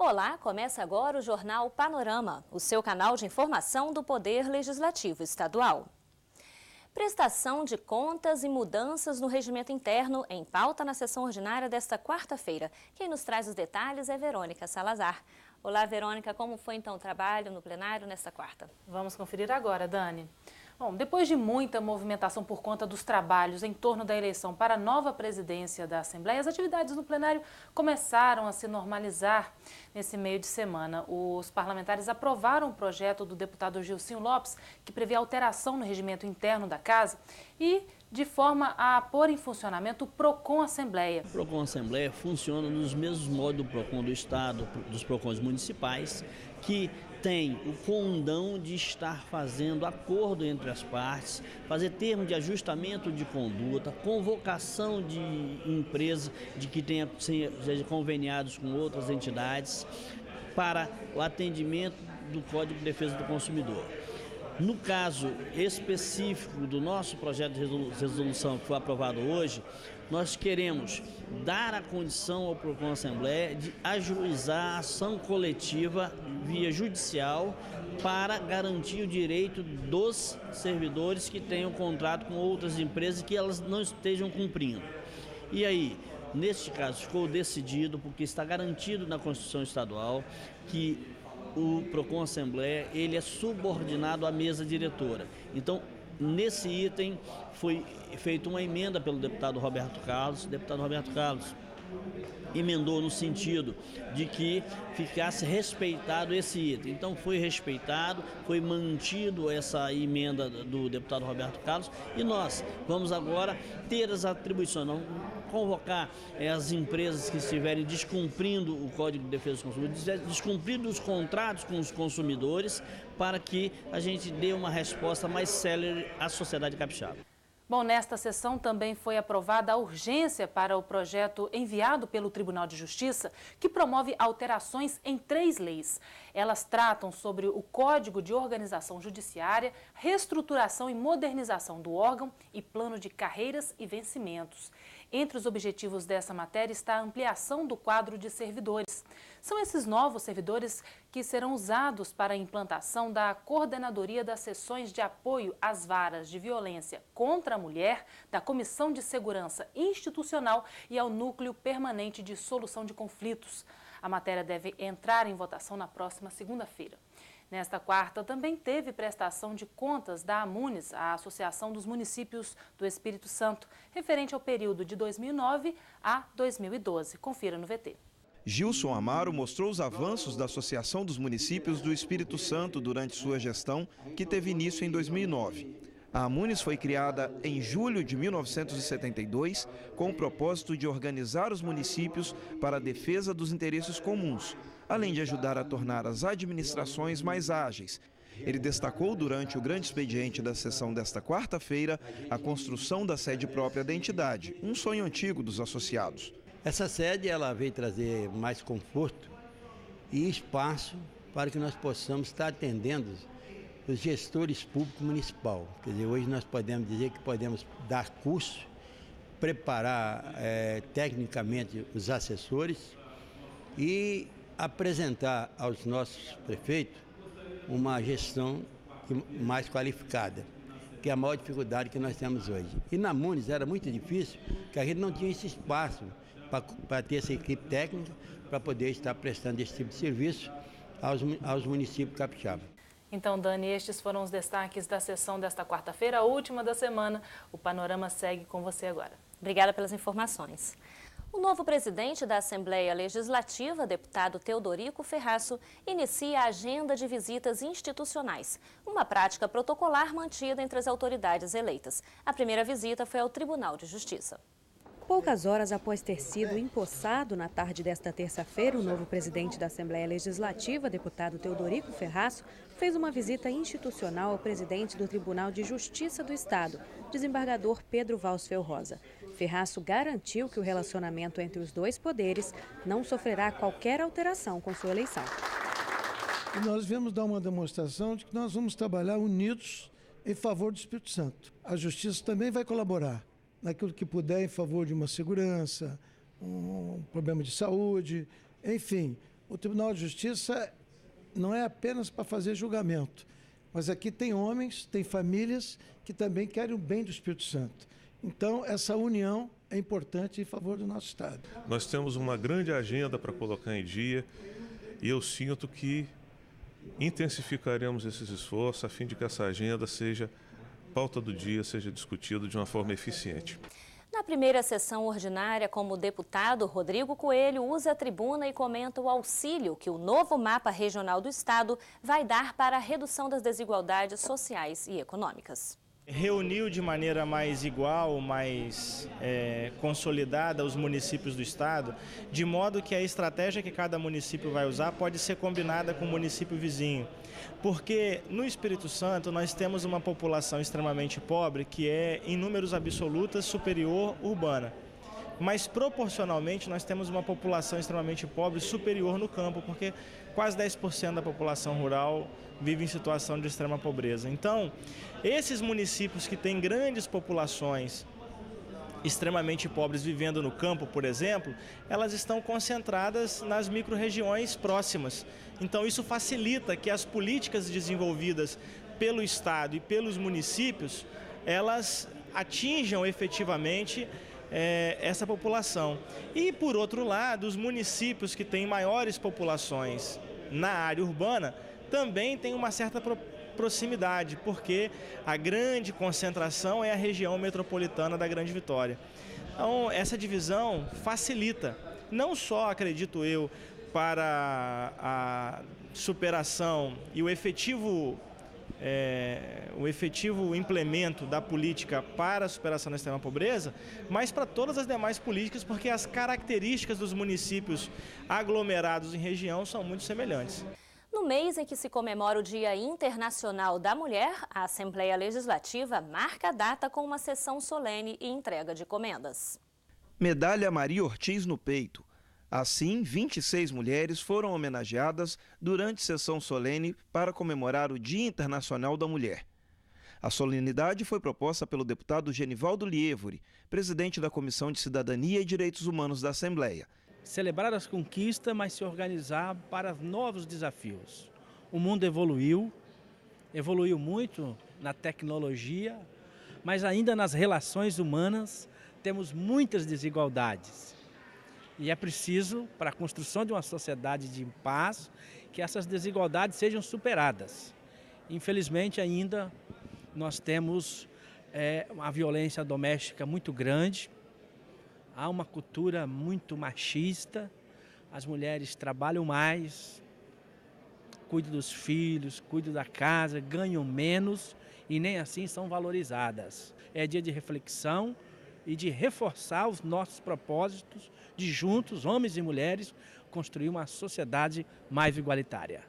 Olá, começa agora o Jornal Panorama, o seu canal de informação do Poder Legislativo Estadual. Prestação de contas e mudanças no regimento interno em pauta na sessão ordinária desta quarta-feira. Quem nos traz os detalhes é Verônica Salazar. Olá, Verônica, como foi então o trabalho no plenário nesta quarta? Vamos conferir agora, Dani. Bom, depois de muita movimentação por conta dos trabalhos em torno da eleição para a nova presidência da Assembleia, as atividades no plenário começaram a se normalizar nesse meio de semana. Os parlamentares aprovaram o projeto do deputado Gilcinho Lopes, que prevê alteração no regimento interno da Casa e de forma a pôr em funcionamento o PROCON Assembleia. O PROCON Assembleia funciona nos mesmos modos do PROCON do Estado, dos PROCONs municipais, que tem o condão de estar fazendo acordo entre as partes, fazer termo de ajustamento de conduta, convocação de empresas de que tenha seja conveniados com outras entidades para o atendimento do Código de Defesa do Consumidor. No caso específico do nosso projeto de resolução que foi aprovado hoje, nós queremos dar a condição ao PROCON Assembleia de ajuizar a ação coletiva via judicial para garantir o direito dos servidores que tenham contrato com outras empresas que elas não estejam cumprindo. E aí, neste caso, ficou decidido, porque está garantido na Constituição Estadual, que o PROCON Assembleia ele é subordinado à mesa diretora. Então, nesse item foi feita uma emenda pelo deputado Roberto Carlos. O deputado Roberto Carlos emendou no sentido de que ficasse respeitado esse item. Então foi respeitado, foi mantido essa emenda do deputado Roberto Carlos e nós vamos agora ter as atribuições, vamos convocar as empresas que estiverem descumprindo o Código de Defesa do Consumidor, descumprindo os contratos com os consumidores, para que a gente dê uma resposta mais célere à sociedade capixaba. Bom, nesta sessão também foi aprovada a urgência para o projeto enviado pelo Tribunal de Justiça, que promove alterações em 3 leis. Elas tratam sobre o Código de Organização Judiciária, reestruturação e modernização do órgão e plano de carreiras e vencimentos. Entre os objetivos dessa matéria está a ampliação do quadro de servidores. São esses novos servidores que serão usados para a implantação da Coordenadoria das Seções de Apoio às Varas de Violência contra a Mulher, da Comissão de Segurança Institucional e ao Núcleo Permanente de Solução de Conflitos. A matéria deve entrar em votação na próxima segunda-feira. Nesta quarta, também teve prestação de contas da AMUNES, a Associação dos Municípios do Espírito Santo, referente ao período de 2009 a 2012. Confira no VT. Gilson Amaro mostrou os avanços da Associação dos Municípios do Espírito Santo durante sua gestão, que teve início em 2009. A AMUNES foi criada em julho de 1972 com o propósito de organizar os municípios para a defesa dos interesses comuns, além de ajudar a tornar as administrações mais ágeis. Ele destacou durante o grande expediente da sessão desta quarta-feira a construção da sede própria da entidade, um sonho antigo dos associados. Essa sede ela veio trazer mais conforto e espaço para que nós possamos estar atendendo os gestores públicos municipal. Quer dizer, hoje nós podemos dizer que podemos dar curso, preparar tecnicamente os assessores e apresentar aos nossos prefeitos uma gestão mais qualificada, que é a maior dificuldade que nós temos hoje. E na AMUNES era muito difícil, porque a gente não tinha esse espaço para ter essa equipe técnica, para poder estar prestando esse tipo de serviço aos municípios capixabas. Então, Dani, estes foram os destaques da sessão desta quarta-feira, a última da semana. O Panorama segue com você agora. Obrigada pelas informações. O novo presidente da Assembleia Legislativa, deputado Teodorico Ferraço, inicia a agenda de visitas institucionais, uma prática protocolar mantida entre as autoridades eleitas. A primeira visita foi ao Tribunal de Justiça. Poucas horas após ter sido empossado na tarde desta terça-feira, o novo presidente da Assembleia Legislativa, deputado Teodorico Ferraço, fez uma visita institucional ao presidente do Tribunal de Justiça do Estado, desembargador Pedro Valsfel Rosa. Ferraço garantiu que o relacionamento entre os dois poderes não sofrerá qualquer alteração com sua eleição. E nós viemos dar uma demonstração de que nós vamos trabalhar unidos em favor do Espírito Santo. A Justiça também vai colaborar naquilo que puder em favor de uma segurança, um problema de saúde, enfim, o Tribunal de Justiça não é apenas para fazer julgamento, mas aqui tem homens, tem famílias que também querem o bem do Espírito Santo. Então, essa união é importante em favor do nosso Estado. Nós temos uma grande agenda para colocar em dia e eu sinto que intensificaremos esses esforços a fim de que essa agenda seja pauta do dia, seja discutida de uma forma eficiente. Na primeira sessão ordinária, como deputado, Rodrigo Coelho usa a tribuna e comenta o auxílio que o novo mapa regional do Estado vai dar para a redução das desigualdades sociais e econômicas. Reuniu de maneira mais igual, mais consolidada os municípios do Estado, de modo que a estratégia que cada município vai usar pode ser combinada com o município vizinho. Porque no Espírito Santo nós temos uma população extremamente pobre que é, em números absolutos, superior urbana. Mas proporcionalmente nós temos uma população extremamente pobre superior no campo, porque quase 10% da população rural vive em situação de extrema pobreza. Então, esses municípios que têm grandes populações extremamente pobres vivendo no campo, por exemplo, elas estão concentradas nas micro-regiões próximas. Então, isso facilita que as políticas desenvolvidas pelo Estado e pelos municípios, elas atinjam efetivamente essa população. E, por outro lado, os municípios que têm maiores populações na área urbana também têm uma certa proximidade, porque a grande concentração é a região metropolitana da Grande Vitória. Então, essa divisão facilita, não só, acredito eu, para a superação e o efetivo implemento da política para a superação da extrema pobreza, mas para todas as demais políticas, porque as características dos municípios aglomerados em região são muito semelhantes. No mês em que se comemora o Dia Internacional da Mulher, a Assembleia Legislativa marca a data com uma sessão solene e entrega de comendas. Medalha Maria Ortiz no peito. Assim, 26 mulheres foram homenageadas durante sessão solene para comemorar o Dia Internacional da Mulher. A solenidade foi proposta pelo deputado Genivaldo Lievori, presidente da Comissão de Cidadania e Direitos Humanos da Assembleia. Celebrar as conquistas, mas se organizar para novos desafios. O mundo evoluiu muito na tecnologia, mas ainda nas relações humanas temos muitas desigualdades. E é preciso, para a construção de uma sociedade de paz, que essas desigualdades sejam superadas. Infelizmente, ainda nós temos uma violência doméstica muito grande. Há uma cultura muito machista, as mulheres trabalham mais, cuidam dos filhos, cuidam da casa, ganham menos e nem assim são valorizadas. É dia de reflexão e de reforçar os nossos propósitos de juntos, homens e mulheres, construir uma sociedade mais igualitária.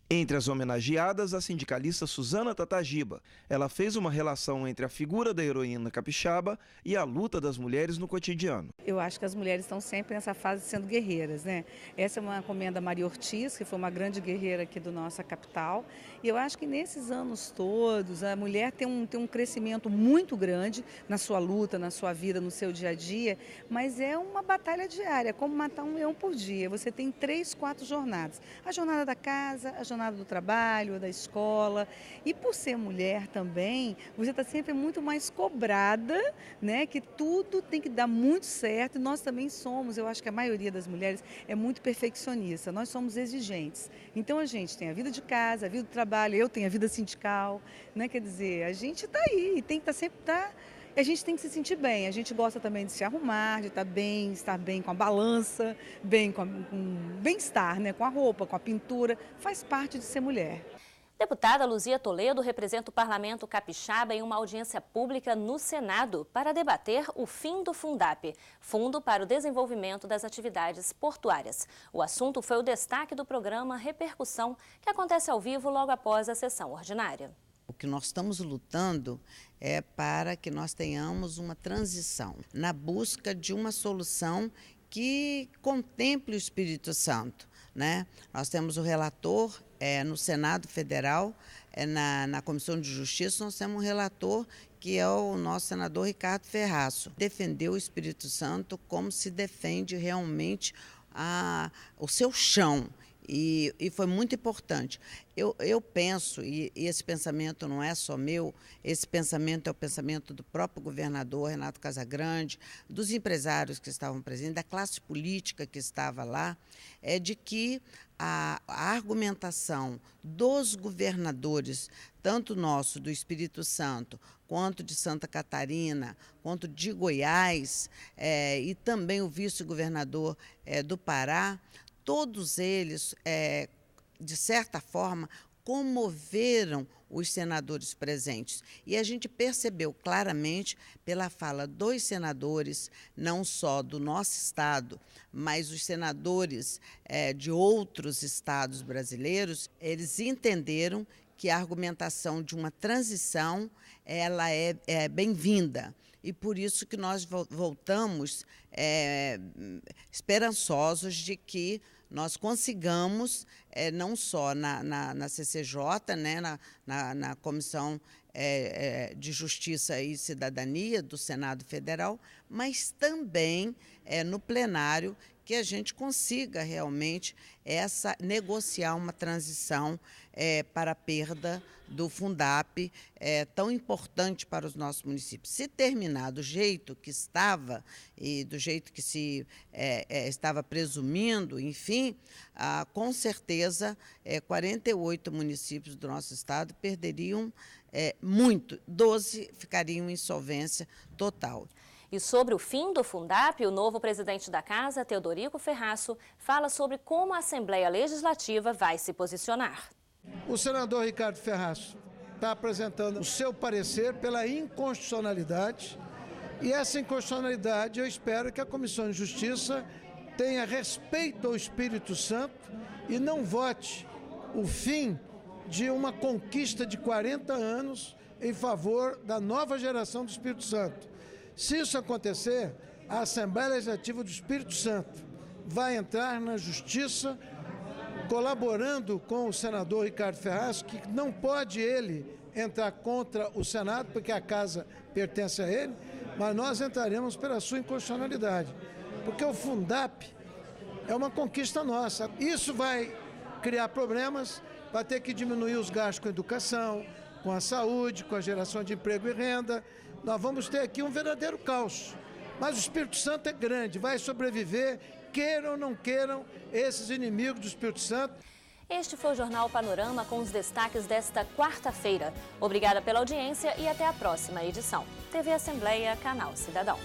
Entre as homenageadas, a sindicalista Suzana Tatagiba. Ela fez uma relação entre a figura da heroína capixaba e a luta das mulheres no cotidiano. Eu acho que as mulheres estão sempre nessa fase sendo guerreiras, né? Essa é uma comenda Maria Ortiz, que foi uma grande guerreira aqui da nossa capital. E eu acho que nesses anos todos, a mulher tem um crescimento muito grande na sua luta, na sua vida, no seu dia a dia, mas é uma batalha diária, como matar um leão por dia. Você tem 3, 4 jornadas. A jornada da casa, a jornada do trabalho, da escola, e por ser mulher também, você está sempre muito mais cobrada, né? Que tudo tem que dar muito certo, e nós também somos, eu acho que a maioria das mulheres é muito perfeccionista, nós somos exigentes. Então a gente tem a vida de casa, a vida do trabalho, eu tenho a vida sindical, né? Quer dizer, a gente está aí, e tem que a gente tem que se sentir bem, a gente gosta também de se arrumar, de estar bem com a balança, bem com bem-estar, né? Com a roupa, com a pintura, faz parte de ser mulher. Deputada Luzia Toledo representa o Parlamento Capixaba em uma audiência pública no Senado para debater o fim do Fundap, Fundo para o Desenvolvimento das Atividades Portuárias. O assunto foi o destaque do programa Repercussão, que acontece ao vivo logo após a sessão ordinária. O que nós estamos lutando é para que nós tenhamos uma transição na busca de uma solução que contemple o Espírito Santo, né? Nós temos o relator no Senado Federal, na Comissão de Justiça, nós temos um relator que é o nosso senador Ricardo Ferraço. Defendeu o Espírito Santo como se defende realmente o seu chão. E foi muito importante. Eu penso, e esse pensamento não é só meu, esse pensamento é o pensamento do próprio governador Renato Casagrande, dos empresários que estavam presentes, da classe política que estava lá, é de que a argumentação dos governadores, tanto nosso, do Espírito Santo, quanto de Santa Catarina, quanto de Goiás, e também o vice-governador do Pará, todos eles, de certa forma, comoveram os senadores presentes. E a gente percebeu claramente, pela fala dos senadores, não só do nosso estado, mas os senadores de outros estados brasileiros, eles entenderam que a argumentação de uma transição ela é bem-vinda. E por isso que nós voltamos esperançosos de que nós consigamos, não só na CCJ, né, na Comissão de Justiça e Cidadania do Senado Federal, mas também no plenário, que a gente consiga realmente negociar uma transição para a perda do Fundap, tão importante para os nossos municípios. Se terminar do jeito que estava e do jeito que se estava presumindo, enfim, com certeza 48 municípios do nosso estado perderiam muito, 12 ficariam em insolvência total. E sobre o fim do Fundap, o novo presidente da Casa, Teodorico Ferraço, fala sobre como a Assembleia Legislativa vai se posicionar. O senador Ricardo Ferraço está apresentando o seu parecer pela inconstitucionalidade, e essa inconstitucionalidade eu espero que a Comissão de Justiça tenha respeito ao Espírito Santo e não vote o fim de uma conquista de 40 anos em favor da nova geração do Espírito Santo. Se isso acontecer, a Assembleia Legislativa do Espírito Santo vai entrar na Justiça, colaborando com o senador Ricardo Ferraço, que não pode ele entrar contra o Senado, porque a casa pertence a ele, mas nós entraremos pela sua inconstitucionalidade, porque o Fundap é uma conquista nossa. Isso vai criar problemas, vai ter que diminuir os gastos com a educação, com a saúde, com a geração de emprego e renda. Nós vamos ter aqui um verdadeiro caos. Mas o Espírito Santo é grande, vai sobreviver, queiram ou não queiram, esses inimigos do Espírito Santo. Este foi o Jornal Panorama com os destaques desta quarta-feira. Obrigada pela audiência e até a próxima edição. TV Assembleia, Canal Cidadão.